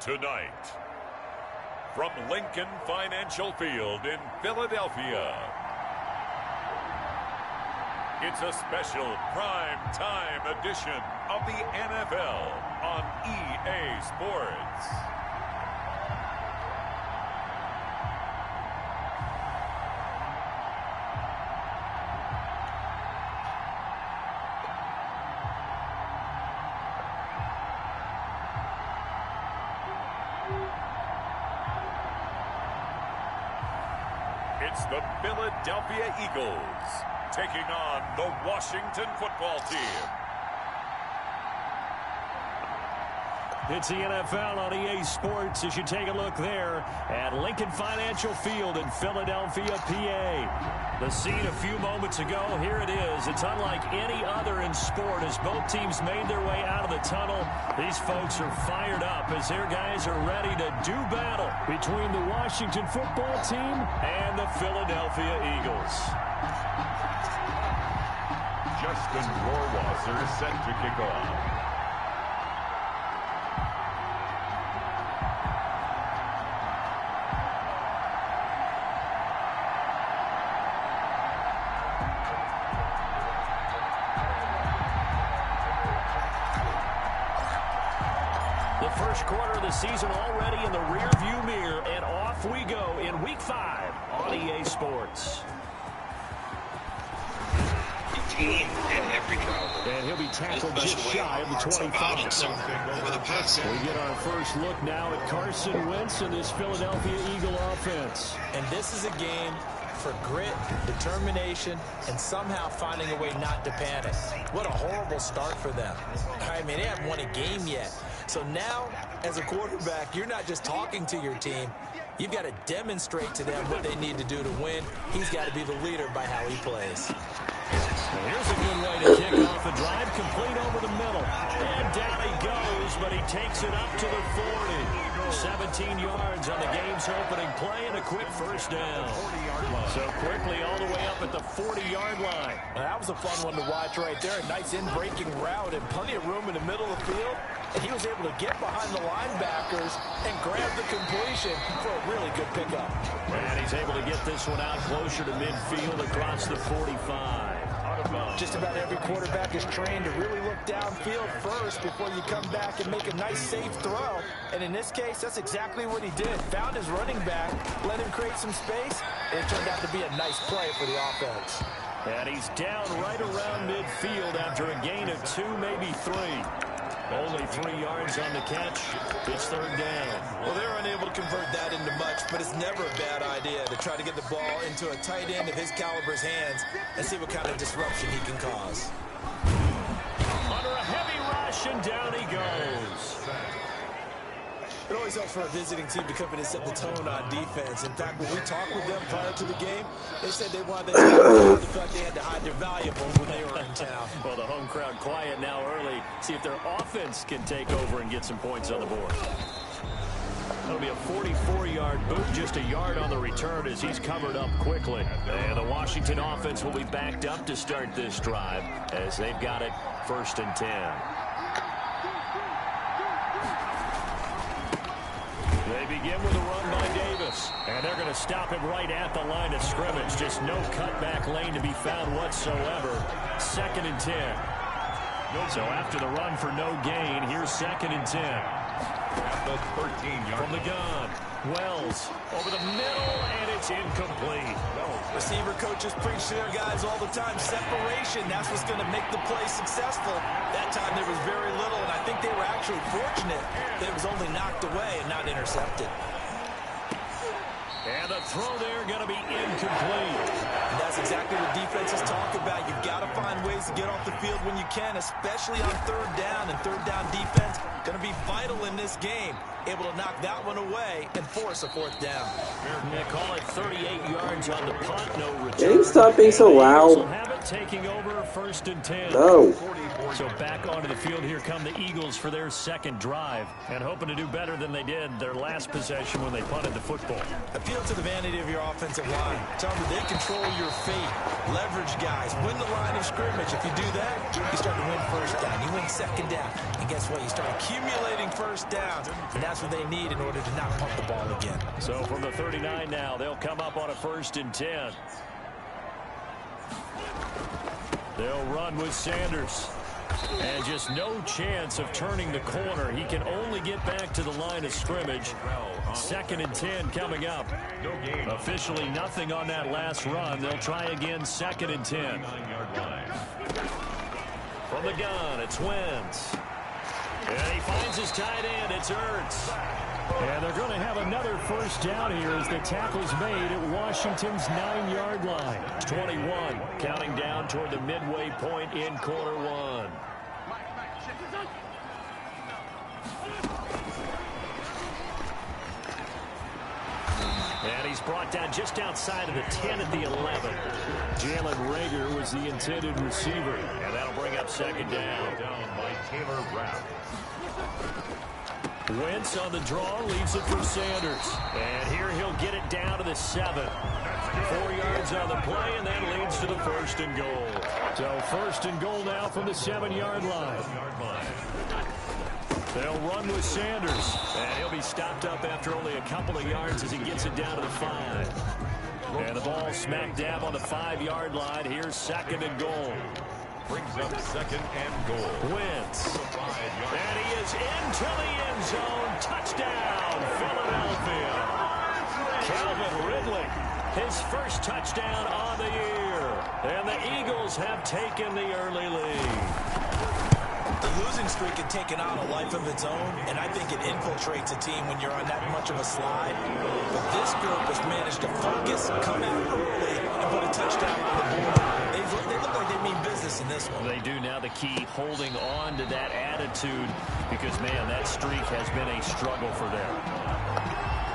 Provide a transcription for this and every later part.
Tonight, from Lincoln Financial Field in Philadelphia, it's a special prime time edition of the NFL on EA Sports. It's the Philadelphia Eagles taking on the Washington football team. It's the NFL on EA Sports as you take a look there at Lincoln Financial Field in Philadelphia, PA. The scene a few moments ago, here it is. It's unlike any other in sport as both teams made their way out of the tunnel. These folks are fired up as their guys are ready to do battle between the Washington football team and the Philadelphia Eagles. Justin Rohrwasser is set to kick off. The first quarter of the season already in the rearview mirror, and off we go in Week 5 on EA Sports. And he'll be tackled just shy of the 25. We get our first look now at Carson Wentz and this Philadelphia Eagle offense. And this is a game for grit, determination, and somehow finding a way not to panic. What a horrible start for them. I mean, they haven't won a game yet. So now, as a quarterback, you're not just talking to your team. You've got to demonstrate to them what they need to do to win. He's got to be the leader by how he plays. Here's a good way to kick off the drive, complete over the middle. And down he goes, but he takes it up to the 40. 17 yards on the game's opening play and a quick first down. So quickly all the way up at the 40-yard line. Now, that was a fun one to watch right there. A nice in-breaking route and plenty of room in the middle of the field. And he was able to get behind the linebackers and grab the completion for a really good pickup. And he's able to get this one out closer to midfield across the 45. Just about every quarterback is trained to really look downfield first before you come back and make a nice, safe throw. And in this case, that's exactly what he did. Found his running back, let him create some space, and it turned out to be a nice play for the offense. And he's down right around midfield after a gain of 2, maybe 3. Only 3 yards on the catch. It's third down. Well, they're unable to convert that into much, but it's never a bad idea to try to get the ball into a tight end of his caliber's hands and see what kind of disruption he can cause. Under a heavy rush, and down he goes. It always helps for a visiting team to come in and set the tone on defense. In fact, when we talked with them prior to the game, they said they wanted their team to feel like they had to hide their valuables when they were in town. Well, the home crowd quiet now early. See if their offense can take over and get some points on the board. That'll be a 44-yard boot, just a yard on the return as he's covered up quickly. And the Washington offense will be backed up to start this drive as they've got it 1st and 10. They begin with a run by Davis. And they're going to stop him right at the line of scrimmage. Just no cutback lane to be found whatsoever. 2nd and 10. So after the run for no gain, here's 2nd and 10. At the 13-yard from the gun. Wells over the middle, and it's incomplete. Receiver coaches preach to their guys all the time. Separation, that's what's going to make the play successful. That time there was very little, and I think they were actually fortunate that it was only knocked away and not intercepted. And the throw there going to be incomplete. And that's exactly what defenses talk about. You've got to find ways to get off the field when you can, especially on 3rd down. And 3rd down defense going to be vital in this game. Able to knock that one away and force a 4th down. They call it 38 yards on the punt, no return. Can you stop being so loud? Have it taking over 1st and 10. No. So back onto the field here come the Eagles for their second drive, and hoping to do better than they did their last possession when they punted the football. Appeal to the vanity of your offensive line. Tell them that they control your fate. Leverage guys. Win the line of scrimmage. If you do that, you start to win first down. You win second down. And guess what? You start accumulating first downs. And that's what they need in order to not pump the ball again. So from the 39 now, they'll come up on a 1st and 10. They'll run with Sanders. And just no chance of turning the corner. He can only get back to the line of scrimmage. 2nd and 10 coming up. Officially nothing on that last run. They'll try again 2nd and 10. From the gun, it's Wentz. And he finds his tight end. It's Ertz. And they're going to have another first down here as the tackle's made at Washington's 9-yard line. 21, counting down toward the midway point in quarter one. And he's brought down just outside of the 10 at the 11. Jalen Reagor was the intended receiver. And that'll bring up 2nd down. Down by Taylor Rapp. Wentz on the draw, leaves it for Sanders. And here he'll get it down to the 7. 4 yards on the play, and that leads to the 1st and goal. So 1st and goal now from the 7-yard line. They'll run with Sanders. And he'll be stopped up after only a couple of yards as he gets it down to the 5. And the ball smack dab on the 5-yard line. Here's 2nd and goal. Brings up 2nd and goal. Wentz. And he is into the end zone. Touchdown, Philadelphia. Calvin Ridley, his first touchdown on the year. And the Eagles have taken the early lead. The losing streak had taken on a life of its own, and I think it infiltrates a team when you're on that much of a slide. But this group has managed to focus, come out early, and put a touchdown on the board. They look like they mean business in this one. They do now. The key, holding on to that attitude, because, man, that streak has been a struggle for them.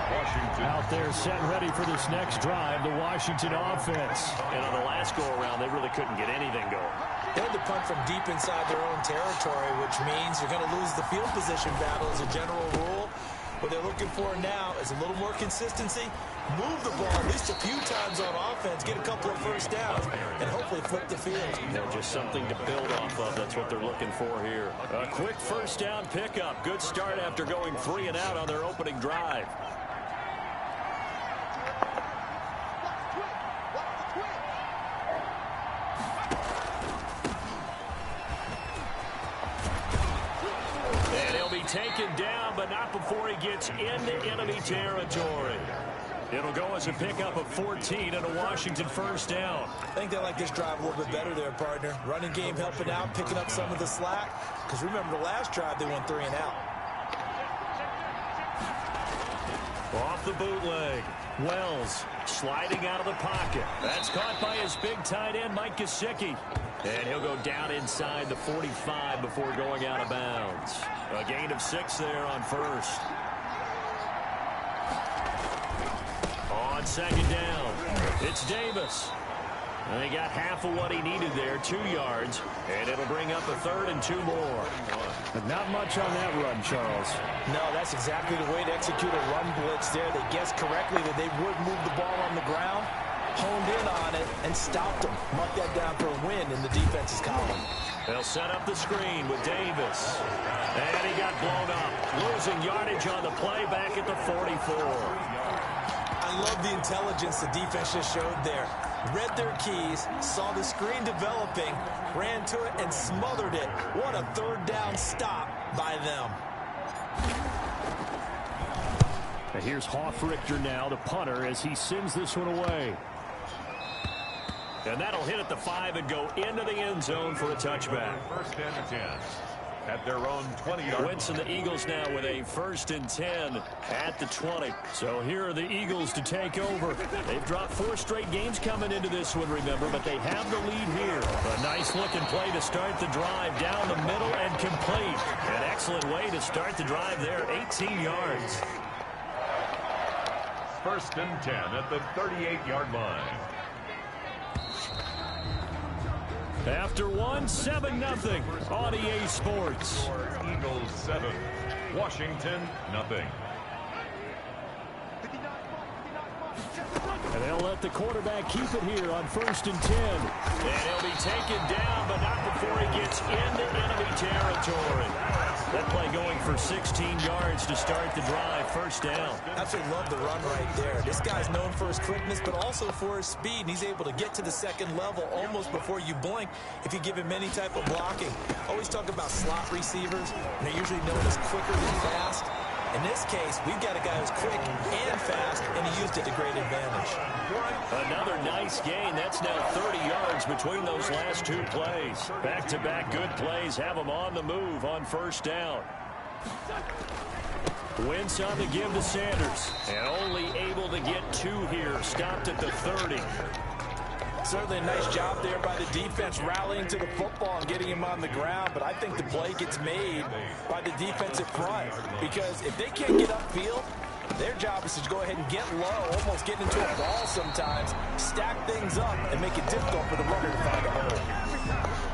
Washington Out there set ready for this next drive, the Washington offense. And on the last go-around, they really couldn't get anything going. They had to punt from deep inside their own territory, which means you're going to lose the field position battle as a general rule. What they're looking for now is a little more consistency, move the ball at least a few times on offense, get a couple of first downs, and hopefully flip the field. Just something to build off of. That's what they're looking for here. A quick first down pickup. Good start after going 3 and out on their opening drive. Taken down, but not before he gets into enemy territory. It'll go as a pickup of 14 and a Washington first down. I think they like this drive a little bit better there, partner. Running game helping out, picking up some of the slack. Because remember the last drive, they went 3 and out. Off the bootleg. Wells sliding out of the pocket. That's caught by his big tight end, Mike Gesicki. And he'll go down inside the 45 before going out of bounds. A gain of 6 there on first. On 2nd down, it's Davis. And he got half of what he needed there, 2 yards. And it'll bring up a 3rd and 2 more. But not much on that run, Charles. No, that's exactly the way to execute a run blitz there. They guessed correctly that they would move the ball on the ground, honed in on it, and stopped them. Mark that down for a win in the defense's column. They'll set up the screen with Davis. And he got blown up. Losing yardage on the play back at the 44. I love the intelligence the defense just showed there. Read their keys, saw the screen developing, ran to it, and smothered it. What a 3rd down stop by them. And here's Hoffrichter now, the punter, as he sends this one away. And that'll hit at the 5 and go into the end zone for a touchback. 1st and 10 at their own 20-yard line. Wentz and the Eagles now with a 1st and 10 at the 20. So here are the Eagles to take over. They've dropped 4 straight games coming into this one, remember, but they have the lead here. A nice looking play to start the drive down the middle and complete. An excellent way to start the drive there, 18 yards. 1st and 10 at the 38-yard line. After one, 7-0 on EA Sports. Eagles 7, Washington nothing. And they'll let the quarterback keep it here on 1st and 10. And he'll be taken down, but not before he gets into enemy territory. That play going for 16 yards to start the drive. 1st down. Absolutely love the run right there. This guy's known for his quickness, but also for his speed. And he's able to get to the second level almost before you blink if you give him any type of blocking. Always talk about slot receivers, and they're usually known as quicker than fast. In this case, we've got a guy who's quick and fast, and he used it to great advantage. Another nice gain. That's now 30 yards between those last two plays. Back-to-back good plays have him on the move on 1st down. Wentz on the give to Sanders, and only able to get 2 here. Stopped at the 30. Certainly a nice job there by the defense rallying to the football and getting him on the ground, but I think the play gets made by the defensive front because if they can't get upfield, their job is to go ahead and get low, almost get into a ball sometimes, stack things up, and make it difficult for the runner to find a hole.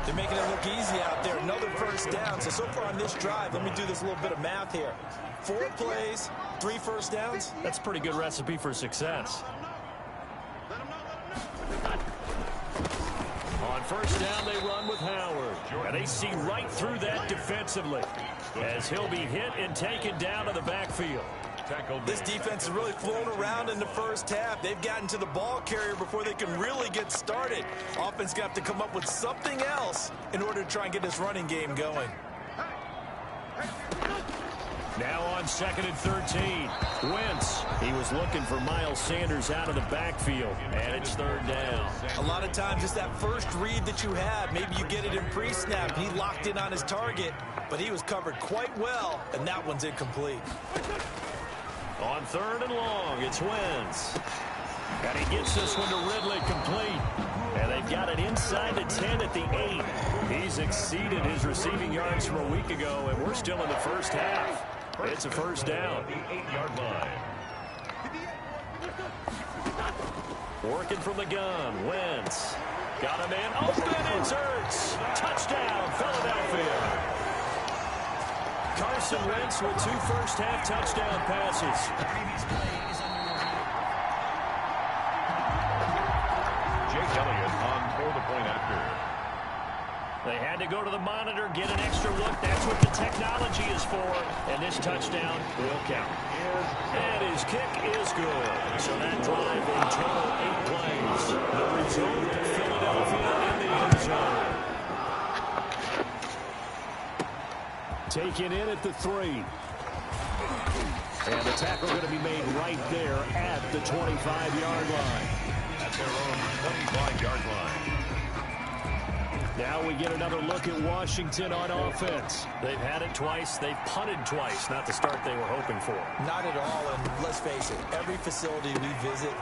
They're making it look easy out there. Another 1st down. So far on this drive, let me do this little bit of math here. 4 plays, 3 1st downs. That's a pretty good recipe for success. On 1st down, they run with Howard. And they see right through that defensively as he'll be hit and taken down to the backfield. This defense is really flown around in the 1st half. They've gotten to the ball carrier before they can really get started. Offense got to come up with something else in order to try and get this running game going. Now on 2nd and 13. Wentz. He was looking for Miles Sanders out of the backfield. And it's 3rd down. A lot of times it's that first read that you have. Maybe you get it in pre-snap. He locked in on his target, but he was covered quite well, and that one's incomplete. On 3rd and long, it's Wentz. And he gets this one to Ridley complete. And they've got it inside the 10 at the 8. He's exceeded his receiving yards from a week ago, and we're still in the 1st half. It's a 1st down. The 8-yard line. Working from the gun, Wentz. Got him in, open, inserts. Touchdown, Philadelphia. Carson Wentz with 2 first-half touchdown passes. Jake Elliott on for the point after. They had to go to the monitor, get an extra look. That's what the technology is for. And this touchdown will count. And his kick is good. So that drive in total 8 plays. The result, Philadelphia in the end zone. Taken in at the 3. And the tackle going to be made right there at the 25-yard line. At their own 25-yard line. Now we get another look at Washington on offense. They've had it twice. They've punted twice. Not the start they were hoping for. Not at all, and let's face it, every facility we visit,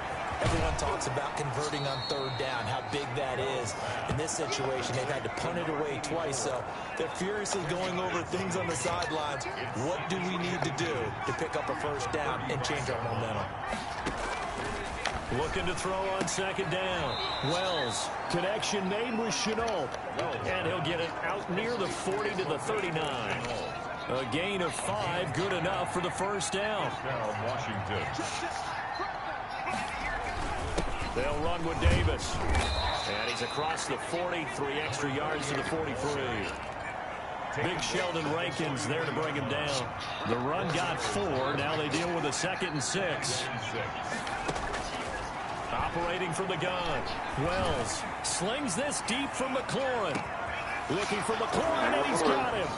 everyone talks about converting on 3rd down, how big that is. In this situation, they've had to punt it away twice, so they're furiously going over things on the sidelines. What do we need to do to pick up a 1st down and change our momentum? Looking to throw on 2nd down. Wells. Connection made with Chenault. And he'll get it out near the 40 to the 39. A gain of 5, good enough for the 1st down. Now Washington. They'll run with Davis. And he's across the 40, 3 extra yards to the 43. Big Sheldon Rankins there to bring him down. The run got 4. Now they deal with a 2nd and 6. Operating from the gun. Wells slings this deep from McLaurin. Looking for McLaurin, and he's got him.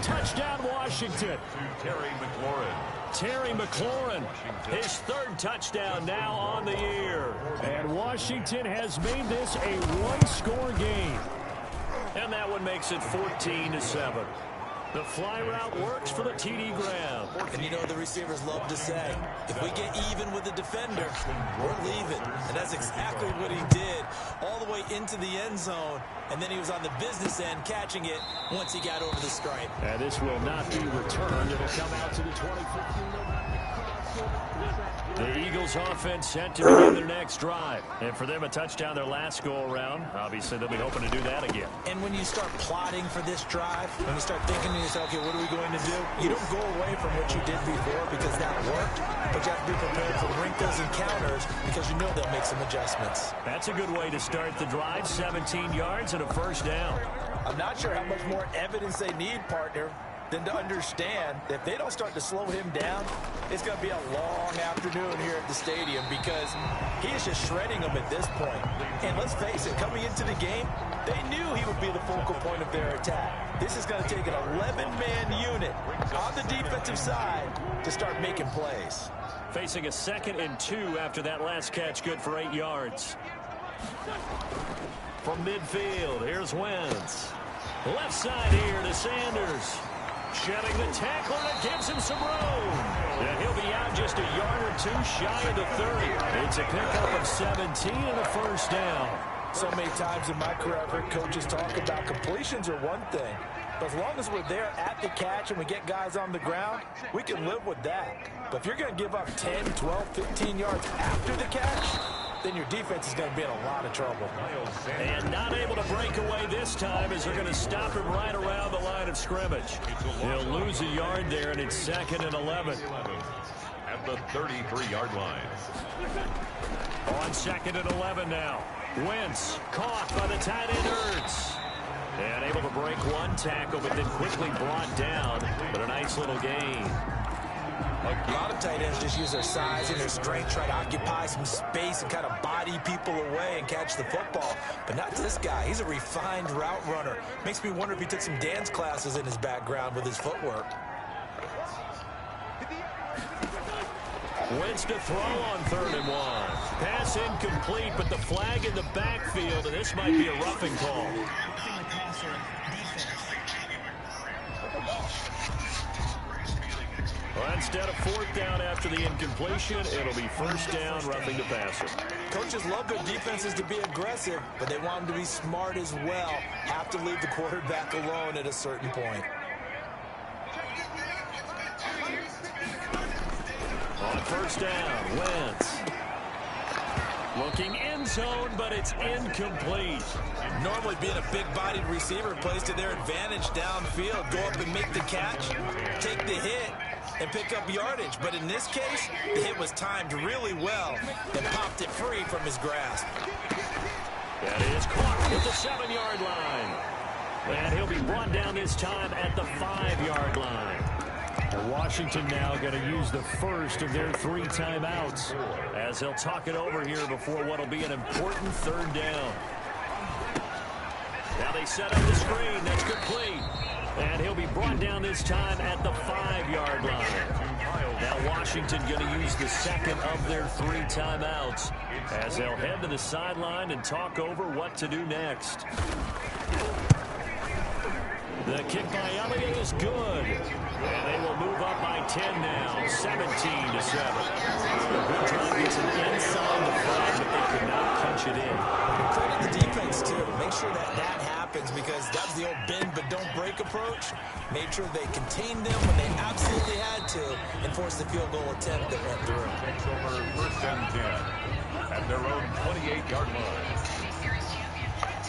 Touchdown, Washington. To Terry McLaurin. Terry McLaurin, his 3rd touchdown now on the year. And Washington has made this a 1-score game. And that one makes it 14-7. The fly route works for the TD ground. And you know the receivers love to say, if we get even with the defender, we're leaving. And that's exactly what he did all the way into the end zone. And then he was on the business end catching it once he got over the stripe. And this will not be returned. It'll come out to the 2015. The Eagles offense set to begin their next drive. And for them, a touchdown their last go-around. Obviously, they'll be hoping to do that again. And when you start plotting for this drive, when you start thinking to yourself, okay, what are we going to do? You don't go away from what you did before because that worked, but you have to be prepared for wrinkles and counters because you know they'll make some adjustments. That's a good way to start the drive. 17 yards and a first down. I'm not sure how much more evidence they need, partner, than to understand that if they don't start to slow him down, it's going to be a long afternoon here at the stadium because he is just shredding them at this point. And let's face it, coming into the game, they knew he would be the focal point of their attack. This is going to take an 11-man unit on the defensive side to start making plays. Facing a 2nd and 2 after that last catch, good for 8 yards. From midfield, here's Wentz. Left side here to Sanders. Shedding the tackler that gives him some room. And he'll be out just a yard or two shy of the 30. It's a pickup of 17 and a first down. So many times in my career, I've heard coaches talk about completions are one thing. But as long as we're there at the catch and we get guys on the ground, we can live with that. But if you're going to give up 10, 12, 15 yards after the catch, then your defense is going to be in a lot of trouble. And not able to break away this time as they're going to stop him right around the line of scrimmage. He'll lose a yard there, and it's 2nd and 11. At the 33-yard line. On 2nd and 11 now. Wentz caught by the tight end Ertz. And able to break one tackle, but then quickly brought down. But a nice little gain. A lot of tight ends just use their size and their strength, try to occupy some space and kind of body people away and catch the football. But not this guy. He's a refined route runner. Makes me wonder if he took some dance classes in his background with his footwork. Wentz to throw on 3rd and 1. Pass incomplete, but the flag in the backfield, and this might be a roughing call. Well, instead of 4th down after the incompletion, it'll be 1st down, roughing the passer. Coaches love their defenses to be aggressive, but they want them to be smart as well. Have to leave the quarterback alone at a certain point. On 1st down, Wentz. Looking end zone, but it's incomplete. Normally being a big-bodied receiver plays to their advantage downfield. Go up and make the catch, take the hit, and pick up yardage. But in this case, the hit was timed really well and popped it free from his grasp. That is caught at the 7-yard line. And he'll be brought down this time at the 5-yard line. And Washington now going to use the first of their 3 timeouts as they'll talk it over here before what will be an important 3rd down. Now they set up the screen. That's complete. And he'll be brought down this time at the 5-yard line. Now Washington going to use the 2nd of their 3 timeouts as they'll head to the sideline and talk over what to do next. The kick by Elliott is good. And they will move up by 10 now, 17-7. A good time gets it inside the 5, but they could not punch it in. And credit the defense, too. Make sure that that happens because that's the old bend but don't break approach. Made sure they contained them when they absolutely had to and forced the field goal attempt that went through. Takes over 1st and 10 at their own 28-yard line.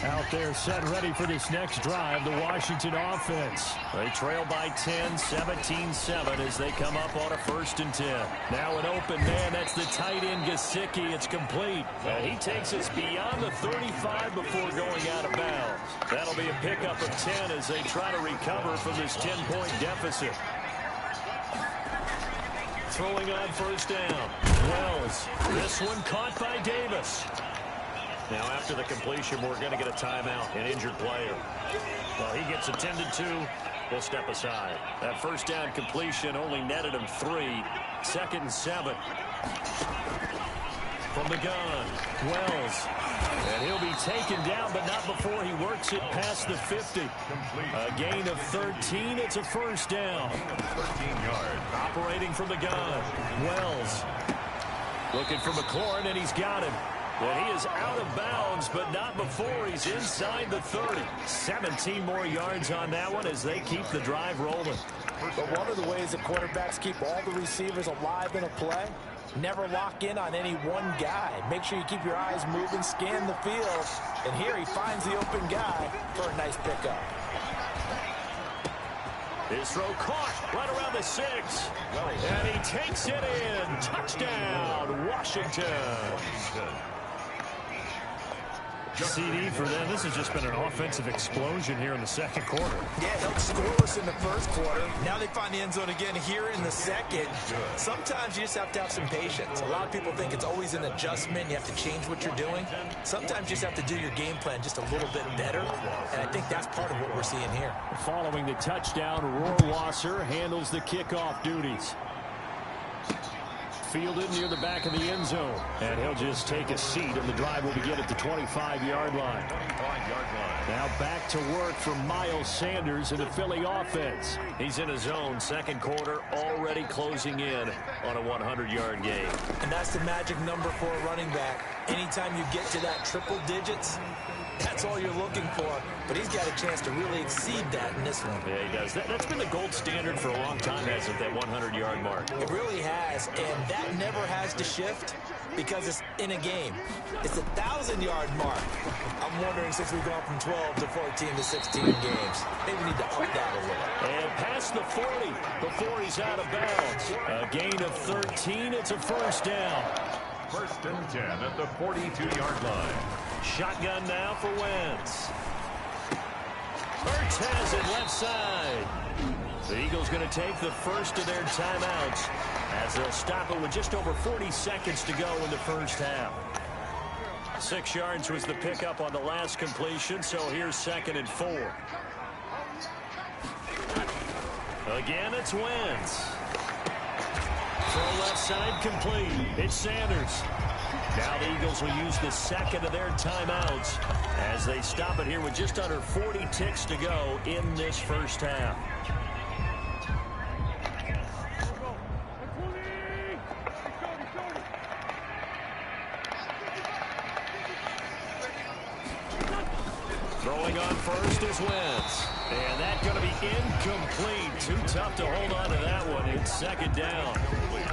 Out there set ready for this next drive, the Washington offense. They trail by 10, 17-7 as they come up on a 1st and 10. Now an open man, that's the tight end Gesicki. It's complete. And he takes us beyond the 35 before going out of bounds. That'll be a pickup of 10 as they try to recover from this 10-point deficit. Throwing on 1st down. Wells. This one caught by Davis. Now, after the completion, we're going to get a timeout, an injured player. Well, he gets attended to. We'll step aside. That 1st down completion only netted him 3. 2nd and 7. From the gun, Wells. And he'll be taken down, but not before he works it past the 50. A gain of 13. It's a 1st down. 13 yards. Operating from the gun, Wells. Looking for McLaurin, and he's got him. And he is out of bounds, but not before he's inside the 30. 17 more yards on that one as they keep the drive rolling. But one of the ways that quarterbacks keep all the receivers alive in a play Never lock in on any one guy. Make sure you keep your eyes moving, scan the field. And here he finds the open guy for a nice pickup. His throw caught right around the 6. And he takes it in. Touchdown, Washington. CD for them. This has just been an offensive explosion here in the second quarter. Yeah, held scoreless in the first quarter. Now they find the end zone again here in the second. Sometimes you just have to have some patience. A lot of people think it's always an adjustment. You have to change what you're doing. Sometimes you just have to do your game plan just a little bit better. And I think that's part of what we're seeing here. Following the touchdown, Rohrwasser handles the kickoff duties. Fielded near the back of the end zone. And he'll just take a seat, and the drive will begin at the 25-yard line. Now back to work for Miles Sanders in the Philly offense. He's in his zone, second quarter, already closing in on a 100-yard game. And that's the magic number for a running back. Anytime you get to that triple digits, that's all you're looking for. But he's got a chance to really exceed that in this one. Yeah, he does. That's been the gold standard for a long time, hasn't it, that 100-yard mark? It really has, and that never has to shift because it's in a game. It's a 1,000-yard mark. I'm wondering, since we've gone from 12 to 14 to 16 games, maybe we need to up that a little. And past the 40 before he's out of bounds. A gain of 13. It's a first down. First and 10 at the 42-yard line. Shotgun now for Wentz. Hurts has it left side. The Eagles going to take the first of their timeouts as they'll stop it with just over 40 seconds to go in the first half. 6 yards was the pickup on the last completion, so here's 2nd and 4. Again, it's Wentz. Throw left side complete. It's Sanders. Now the Eagles will use the second of their timeouts as they stop it here with just under 40 ticks to go in this first half. Throwing on first is Wentz. And that's going to be incomplete. Too tough to hold on to that one. It's 2nd down.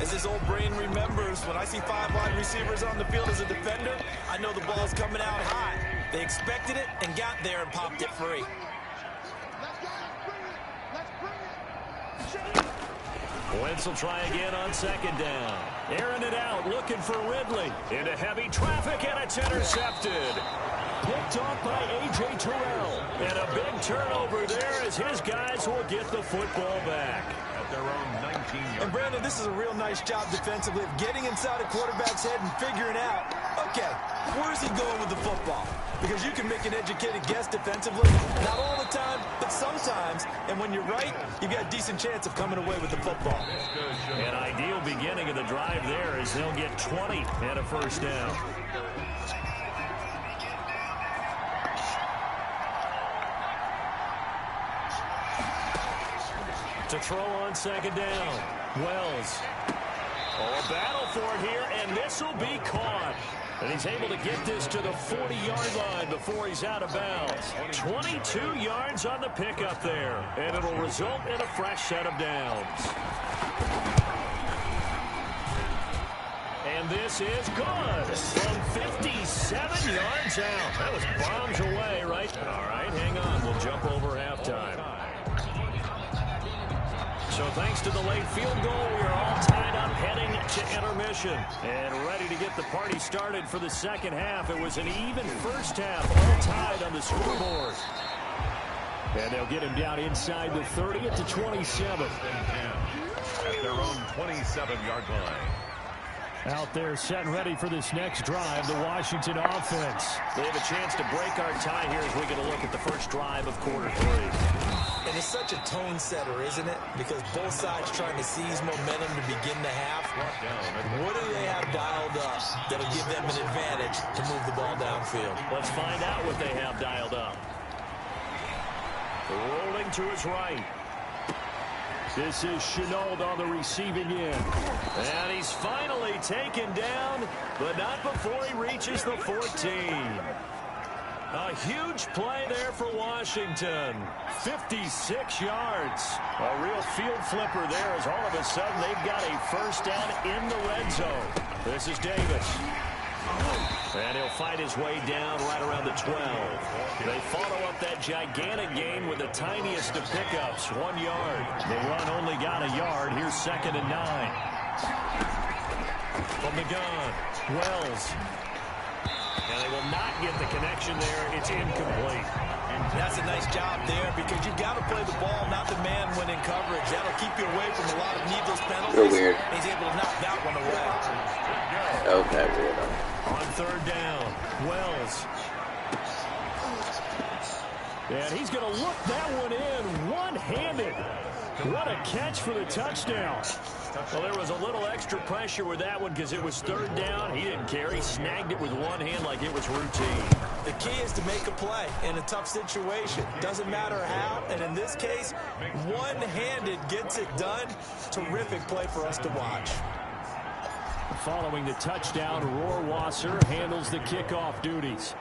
As his old brain remembers, when I see 5 wide receivers on the field as a defender, I know the ball's coming out high. They expected it and got there and popped it free. Wentz will try again on 2nd down. Airing it out, looking for Ridley. Into heavy traffic, and it's intercepted. Picked off by A.J. Terrell. And a big turnover there as his guys will get the football back. At their own 19-yard. And Brandon, this is a real nice job defensively of getting inside a quarterback's head and figuring out, okay, where's he going with the football? Because you can make an educated guess defensively. Not all the time, but sometimes. And when you're right, you've got a decent chance of coming away with the football. An ideal beginning of the drive there as they'll get 20 and a first down. To throw on 2nd down. Wells. Oh, a battle for it here, and this will be caught. And he's able to get this to the 40-yard line before he's out of bounds. 22 yards on the pickup there, and it'll result in a fresh set of downs. And this is good from 57 yards out. That was bombs away, right? All right, hang on. We'll jump over halftime. So thanks to the late field goal, we are all tied up heading to intermission and ready to get the party started for the second half. It was an even first half, all tied on the scoreboard. And they'll get him down inside the 30 at the 27. At their own 27-yard line. Out there set and ready for this next drive, the Washington offense. They have a chance to break our tie here as we get a look at the first drive of quarter 3. And it's such a tone setter, isn't it? Because both sides trying to seize momentum to begin the half. What do they have dialed up that'll give them an advantage to move the ball downfield? Let's find out what they have dialed up. Rolling to his right. This is Chenault on the receiving end. And he's finally taken down, but not before he reaches the 14. A huge play there for Washington. 56 yards. A real field flipper there as all of a sudden they've got a first down in the red zone. This is Davis. And he'll fight his way down right around the 12. They follow up that gigantic gain with the tiniest of pickups, 1 yard. The run only got a yard. Here's 2nd and 9. From the gun, Wells. And they will not get the connection there. It's incomplete. That's a nice job there because you've got to play the ball, not the man when in coverage. That'll keep you away from a lot of needless penalties. You're weird. He's able to knock that one away. Okay, weirdo. On 3rd down, Wells. And he's going to look that one in one-handed. What a catch for the touchdown. Well, there was a little extra pressure with that one because it was 3rd down. He didn't care. He snagged it with one hand like it was routine. The key is to make a play in a tough situation. Doesn't matter how, and in this case, one-handed gets it done. Terrific play for us to watch. Following the touchdown, Rohrwasser handles the kickoff duties.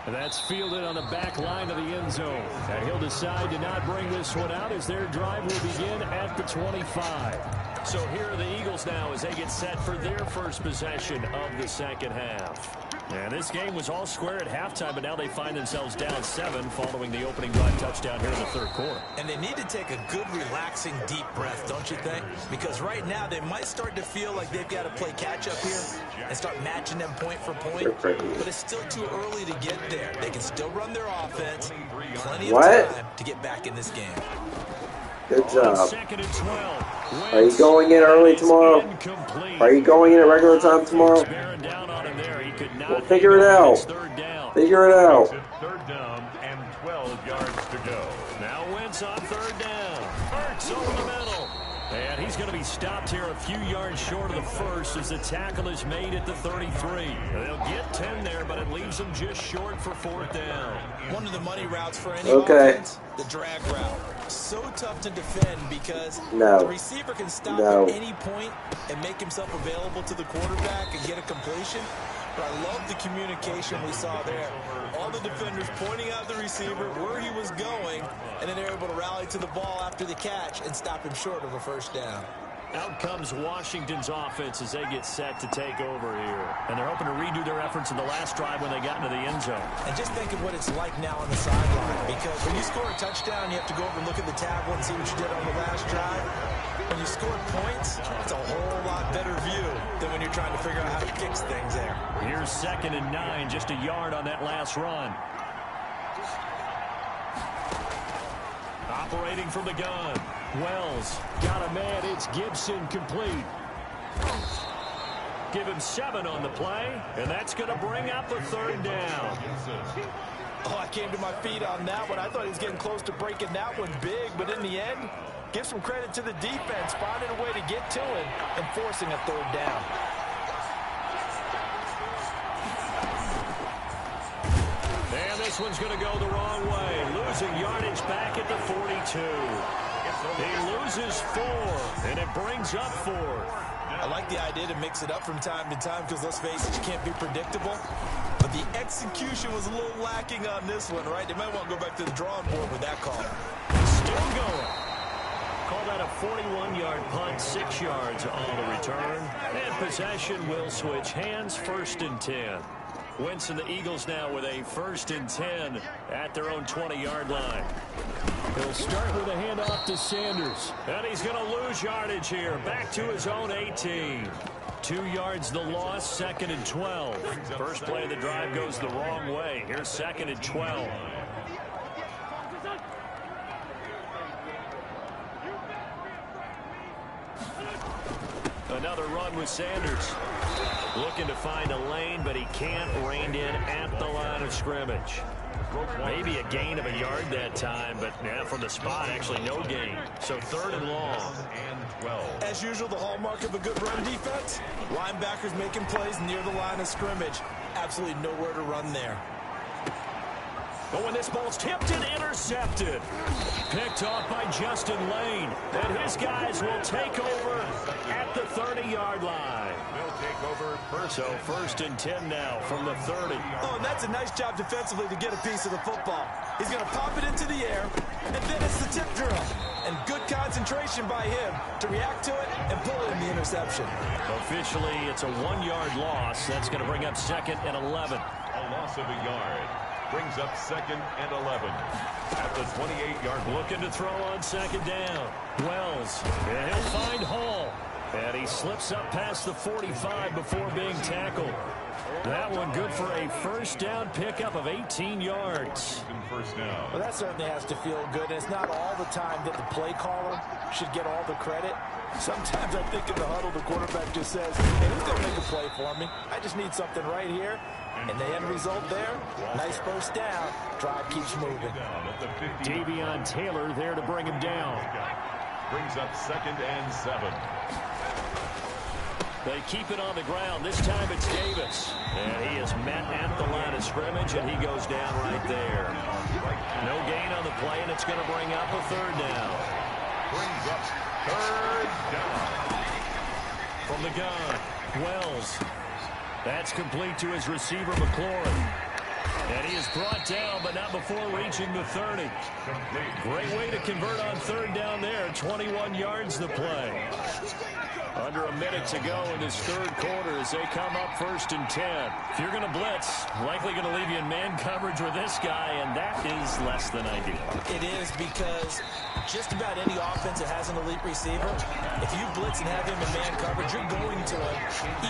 That's fielded on the back line of the end zone. And he'll decide to not bring this one out as their drive will begin at the 25. So here are the Eagles now as they get set for their first possession of the second half. And this game was all square at halftime, but now they find themselves down 7 following the opening drive touchdown here in the 3rd quarter. And they need to take a good, relaxing, deep breath, don't you think? Because right now they might start to feel like they've got to play catch-up here and start matching them point for point. But it's still too early to get there. They can still run their offense. Plenty of time to get back in this game. Good job. 2nd and 12. Are you going in early tomorrow? Are you going in at regular time tomorrow? Well, figure it out. Figure it out. 3rd down and 12 yards to go. Now Wentz on 3rd down. Hurts over the middle. And he's going to be stopped here a few yards short of the first as the tackle is made at the 33. They'll get 10 there, but it leaves them just short for 4th down. One of the money routes for any offense, the drag route. So tough to defend because the receiver can stop at any point and make himself available to the quarterback and get a completion. But I love the communication we saw there. All the defenders pointing out the receiver where he was going, and then they're able to rally to the ball after the catch and stop him short of a first down. Out comes Washington's offense as they get set to take over here. And they're hoping to redo their efforts in the last drive when they got into the end zone. And just think of what it's like now on the sideline. Because when you score a touchdown, you have to go over and look at the tablet and see what you did on the last drive. When you score points, it's a whole lot better view than when you're trying to figure out how to fix things there. Here's 2nd and 9, just a yard on that last run. Operating from the gun. Wells got a man. It's Gibson complete. Give him 7 on the play, and that's going to bring up the 3rd down. Oh, I came to my feet on that one. I thought he was getting close to breaking that one big, but in the end, give some credit to the defense, finding a way to get to him and forcing a 3rd down. And this one's going to go the wrong way. Losing yardage back at the 42. He loses 4, and it brings up 4. I like the idea to mix it up from time to time because, let's face it, you can't be predictable. But the execution was a little lacking on this one, right? They might want to go back to the drawing board with that call. Still going. Call that a 41-yard punt, 6 yards on the return. And possession will switch hands, 1st and 10. Wentz and the Eagles now with a 1st and 10 at their own 20-yard line. He'll start with a handoff to Sanders. And he's going to lose yardage here. Back to his own 18. 2 yards the loss, 2nd and 12. First play of the drive goes the wrong way. Here's 2nd and 12. Another run with Sanders. Looking to find a lane, but he can't. Reined in at the line of scrimmage. Maybe a gain of a yard that time, but from the spot, actually no gain. So 3rd and long. As usual, the hallmark of a good run defense, linebackers making plays near the line of scrimmage. Absolutely nowhere to run there. Oh, and this ball's tipped and intercepted. Picked off by Justin Lane. And his guys will take over at the 30-yard line. They'll take over first. So 1st and 10 now from the 30. Oh, and that's a nice job defensively to get a piece of the football. He's going to pop it into the air, and then it's the tip drill. And good concentration by him to react to it and pull in the interception. Officially, it's a 1-yard loss. That's going to bring up 2nd and 11. A loss of a yard brings up 2nd and 11 at the 28-yard line. Looking to throw on 2nd down. Wells, and he'll find Hall. And he slips up past the 45 before being tackled. That one good for a 1st down pickup of 18 yards. First down. Well, that certainly has to feel good. And it's not all the time that the play caller should get all the credit. Sometimes I think in the huddle, the quarterback just says, hey, who's going to make a play for me? I just need something right here. And the end result there, nice 1st down. Drive keeps moving. Davion Taylor there to bring him down. Brings up 2nd and 7. They keep it on the ground. This time it's Davis. And he is met at the line of scrimmage, and he goes down right there. No gain on the play, and it's going to bring up a 3rd down. Brings up 3rd down. From the gun, Wells. That's complete to his receiver, McLaurin. And he is brought down, but not before reaching the 30. Great way to convert on 3rd down there. 21 yards the play. Under a minute to go in this 3rd quarter as they come up 1st and 10. If you're going to blitz, likely going to leave you in man coverage with this guy, and that is less than ideal. It is, because just about any offense that has an elite receiver, if you blitz and have him in man coverage, you're going to him,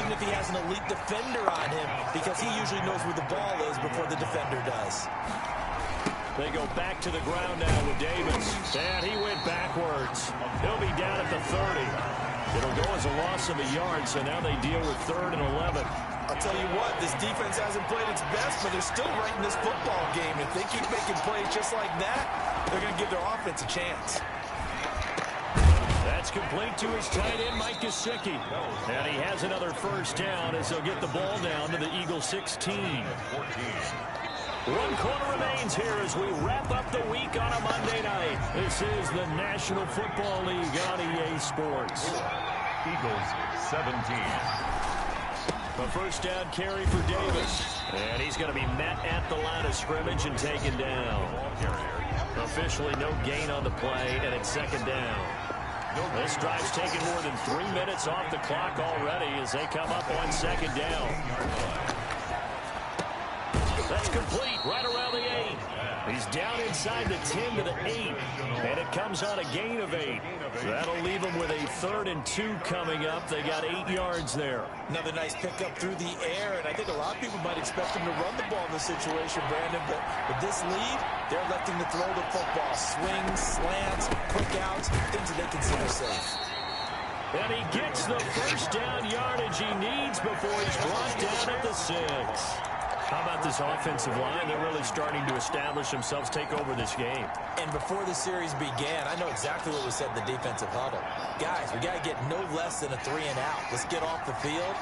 even if he has an elite defender on him, because he usually knows where the ball is before the defender does. They go back to the ground now with Davis. And he went backwards. He'll be down at the 30. It'll go as a loss of a yard, so now they deal with 3rd and 11. I'll tell you what, this defense hasn't played its best, but they're still right in this football game. If they keep making plays just like that, they're going to give their offense a chance. That's complete to his tight end, Mike Gesicki. And he has another 1st down as they'll get the ball down to the Eagles 16. 1 quarter remains here as we wrap up the week on a Monday night. This is the National Football League on EA Sports. Eagles 17. A 1st down carry for Davis. And he's going to be met at the line of scrimmage and taken down. Officially no gain on the play, and it's 2nd down. This drive's taken more than 3 minutes off the clock already as they come up on 2nd down. That's complete right around the 8. He's down inside the 10 to the 8. And it comes on a gain of 8. That'll leave them with a 3rd and 2 coming up. They got 8 yards there. Another nice pickup through the air, and I think a lot of people might expect him to run the ball in this situation, Brandon, but with this lead, they're electing to throw the football. Swings, slants, quick outs, things that they consider safe. And he gets the 1st down yardage he needs before he's brought down at the 6. How about this offensive line? They're really starting to establish themselves, take over this game. And before the series began, I know exactly what was said in the defensive huddle. Guys, we got to get no less than a 3 and out. Let's get off the field.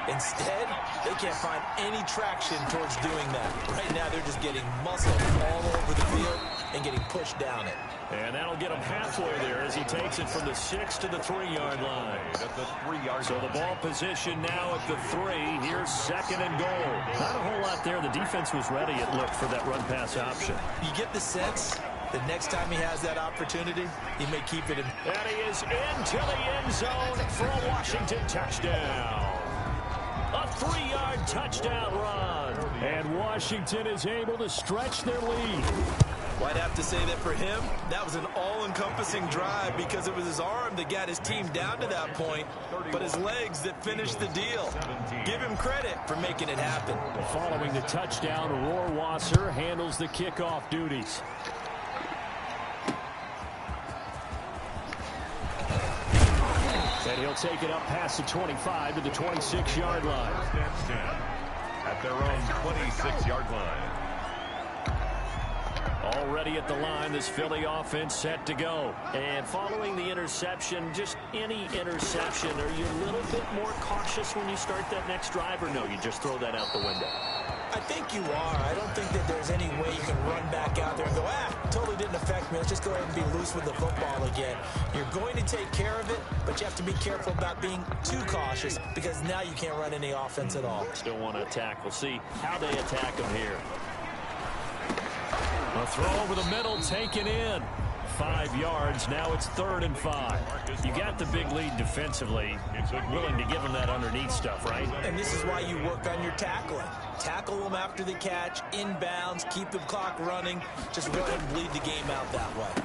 Instead, they can't find any traction towards doing that. Right now, they're just getting muscled all over the field and getting pushed down it. And that'll get him halfway there as he takes it from the 6 to the 3-yard line. At the 3-yard So the ball position now at the 3. Here's 2nd and goal. Not a whole lot there. The defense was ready, it looked, for that run-pass option. You get the sense that next time he has that opportunity, he may keep it in. And he is into the end zone for a Washington touchdown. A 3-yard touchdown run. And Washington is able to stretch their lead. Well, I'd have to say that for him, that was an all-encompassing drive because it was his arm that got his team down to that point, but his legs that finished the deal. Give him credit for making it happen. Following the touchdown, Rohrwasser handles the kickoff duties. And he'll take it up past the 25 to the 26-yard line. At their own 26-yard line. Already at the line, this Philly offense set to go. And following the interception, just any interception, are you a little bit more cautious when you start that next drive, or no, you just throw that out the window? I think you are. I don't think that there's any way you can run back out there and go, totally didn't affect me. Let's just go ahead and be loose with the football again. You're going to take care of it, but you have to be careful about being too cautious because now you can't run any offense at all. Still want to attack. We'll see how they attack them here. A throw over the middle, taken in. 5 yards. Now it's 3rd and 5. You got the big lead defensively. Willing to give them that underneath stuff, right? And this is why you work on your tackling. Tackle them after the catch, inbounds, keep the clock running. Just run and bleed the game out that way.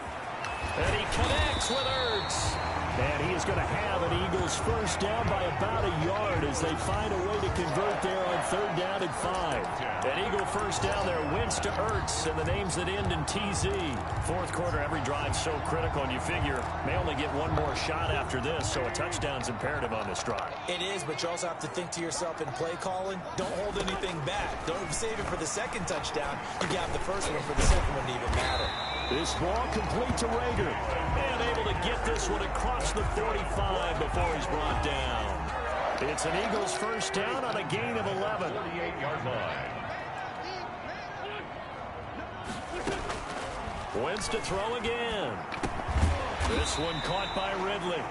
And he connects with Ertz. And he is going to have an Eagles first down by about a yard as they find a way to convert there on 3rd down and 5. An Eagle first down there. Wentz to Ertz, and the names that end in TZ. 4th quarter, every drive so critical, and you figure may only get one more shot after this, so a touchdown's imperative on this drive. It is, but you also have to think to yourself in play calling, don't hold anything back. Don't save it for the second touchdown. You got the first one for the second one to even matter. This ball complete to Rager. And able to get this one across the 45 before he's brought down. It's an Eagles first down on a gain of 11. 48-yard line. Wentz to throw again. This one caught by Ridley.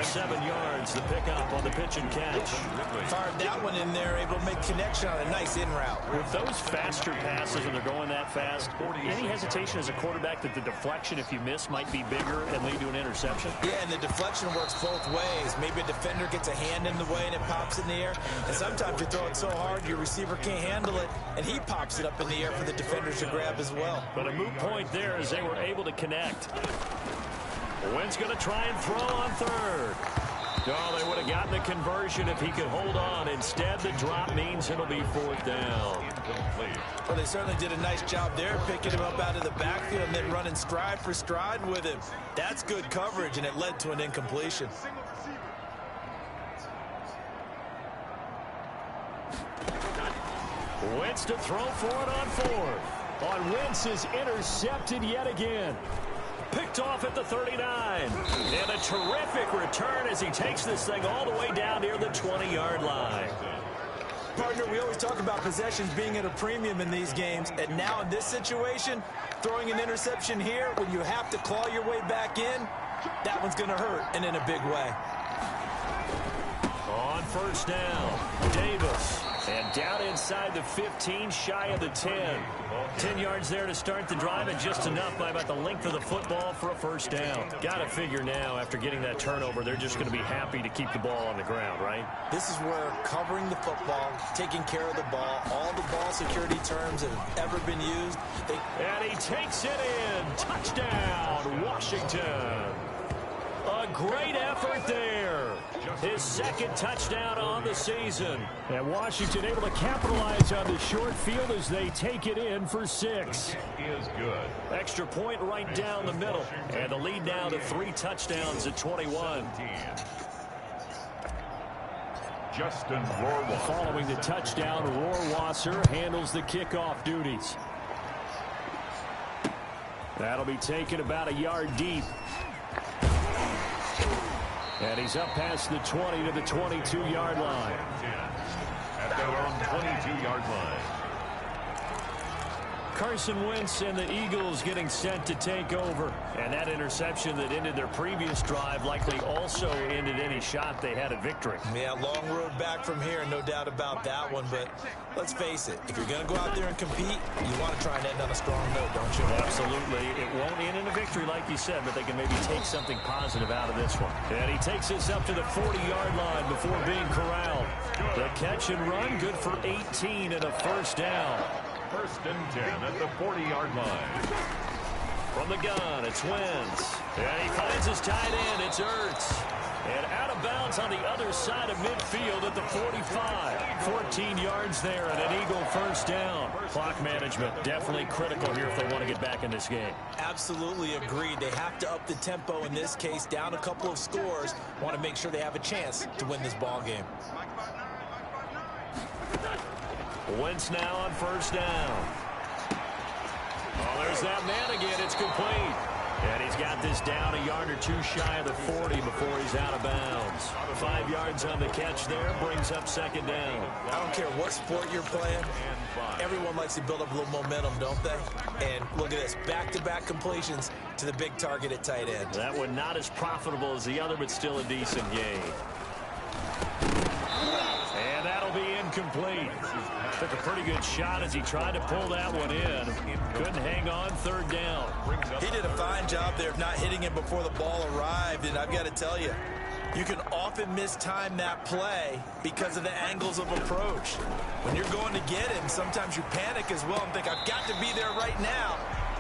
7 yards, the pickup on the pitch and catch. Fired that one in there, able to make connection on a nice in route. With those faster passes when they're going that fast, any hesitation as a quarterback that the deflection, if you miss, might be bigger and lead to an interception? Yeah, and the deflection works both ways. Maybe a defender gets a hand in the way and it pops in the air. And sometimes you throw it so hard your receiver can't handle it, and he pops it up in the air for the defenders to grab as well. But a moot point there as they were able to connect. Wentz going to try and throw on 3rd. Oh, they would have gotten the conversion if he could hold on. Instead, the drop means it'll be 4th down. Well, they certainly did a nice job there, picking him up out of the backfield and then running stride for stride with him. That's good coverage, and it led to an incompletion. Wentz to throw for it on 4th. On Wentz is intercepted yet again. Picked off at the 39. And a terrific return as he takes this thing all the way down near the 20-yard line. Partner, we always talk about possessions being at a premium in these games. And now in this situation, throwing an interception here when you have to claw your way back in, that one's going to hurt, and in a big way. On 1st down, Davis. And down inside the 15, shy of the 10. 10 yards there to start the drive, and just enough by about the length of the football for a first down. Got to figure now, after getting that turnover, they're just going to be happy to keep the ball on the ground, right? This is where covering the football, taking care of the ball, all the ball security terms that have ever been used. And he takes it in. Touchdown, Washington. A great effort there. His 2nd touchdown on the season. And Washington able to capitalize on the short field as they take it in for 6. Is good. Extra point right down the middle. And the lead now to 3 touchdowns at 21. Justin Rohrwasser. Following the touchdown, Rohrwasser handles the kickoff duties. That'll be taken about a yard deep. And he's up past the 20 to the 22-yard line. At their own 22-yard line. Carson Wentz and the Eagles getting set to take over. And that interception that ended their previous drive likely also ended any shot they had at victory. Yeah, long road back from here, no doubt about that one. But let's face it, if you're going to go out there and compete, you want to try and end on a strong note, don't you? Absolutely. It won't end in a victory like you said, but they can maybe take something positive out of this one. And he takes us up to the 40-yard line before being corralled. The catch and run, good for 18 and a first down. 1st and 10 at the 40-yard line. From the gun, it's Wentz. And he finds his tight end, it's Ertz. And out of bounds on the other side of midfield at the 45. 14 yards there and an Eagle first down. Clock management definitely critical here if they want to get back in this game. Absolutely agreed. They have to up the tempo in this case, down a couple of scores. Want to make sure they have a chance to win this ball game. Wentz now on first down. Oh, there's that man again. It's complete. And he's got this down a yard or two shy of the 40 before he's out of bounds. 5 yards on the catch there, brings up second down. I don't care what sport you're playing. Everyone likes to build up a little momentum, don't they? And look at this, back-to-back completions to the big target at tight end. That one not as profitable as the other, but still a decent gain. And that'll be incomplete. Took a pretty good shot as he tried to pull that one in. Couldn't hang on, third down. He did a fine job there of not hitting him before the ball arrived, and I've got to tell you, you can often mistime that play because of the angles of approach. When you're going to get him, sometimes you panic as well and think, I've got to be there right now.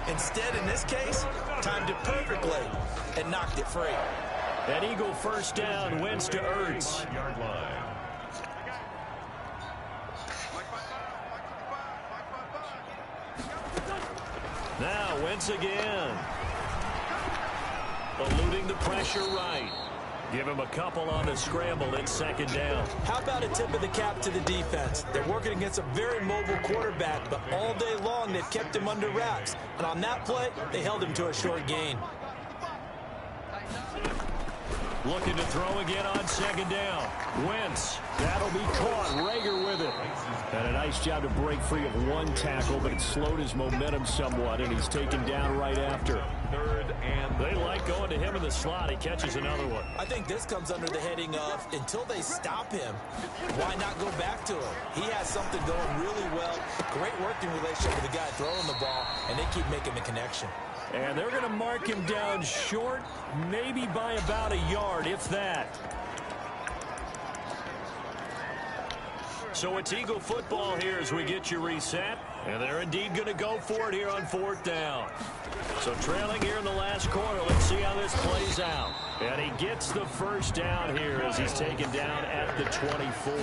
Instead, in this case, timed it perfectly and knocked it free. An Eagle first down, Wentz to Ertz. Now Wentz again. Eluding the pressure right. Give him a couple on the scramble. It's second down. How about a tip of the cap to the defense? They're working against a very mobile quarterback, but all day long they've kept him under wraps. And on that play, they held him to a short gain. Looking to throw again on second down. Wentz. That'll be caught. Rager with it. And a nice job to break free of one tackle, but it slowed his momentum somewhat, and he's taken down right after. Third, and they like going to him in the slot. He catches another one. I think this comes under the heading of, until they stop him, why not go back to him? He has something going really well. Great working relationship with the guy throwing the ball, and they keep making the connection. And they're going to mark him down short, maybe by about a yard, if that. So it's Eagle football here as we get you reset. And they're indeed going to go for it here on fourth down. So trailing here in the last quarter. Let's see how this plays out. And he gets the first down here as he's taken down at the 24.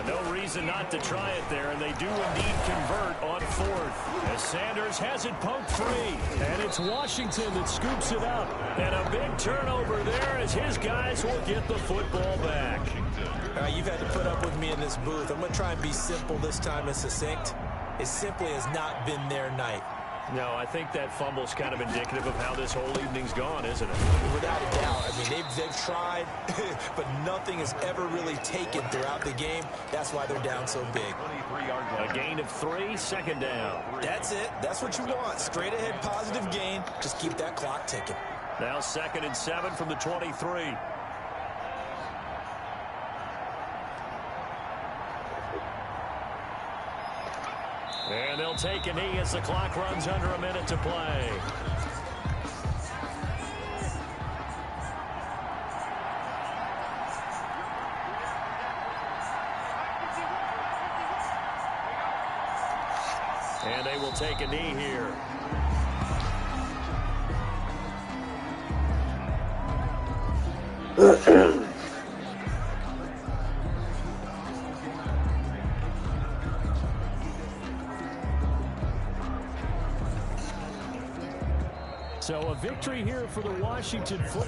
No reason not to try it there, and they do indeed convert on fourth. As Sanders has it poked free. And it's Washington that scoops it up. And a big turnover there as his guys will get the football back. You've had to put up with me in this booth. I'm going to try and be simple this time and succinct. It simply has not been their night. No, I think that fumble's kind of indicative of how this whole evening's gone, isn't it? Without a doubt. I mean, they've tried, but nothing has ever really taken throughout the game. That's why they're down so big. A gain of 3, second down. That's it. That's what you want. Straight ahead, positive gain. Just keep that clock ticking. Now 2nd and 7 from the 23. And they'll take a knee as the clock runs under a minute to play. And they will take a knee here. So a victory here for the Washington football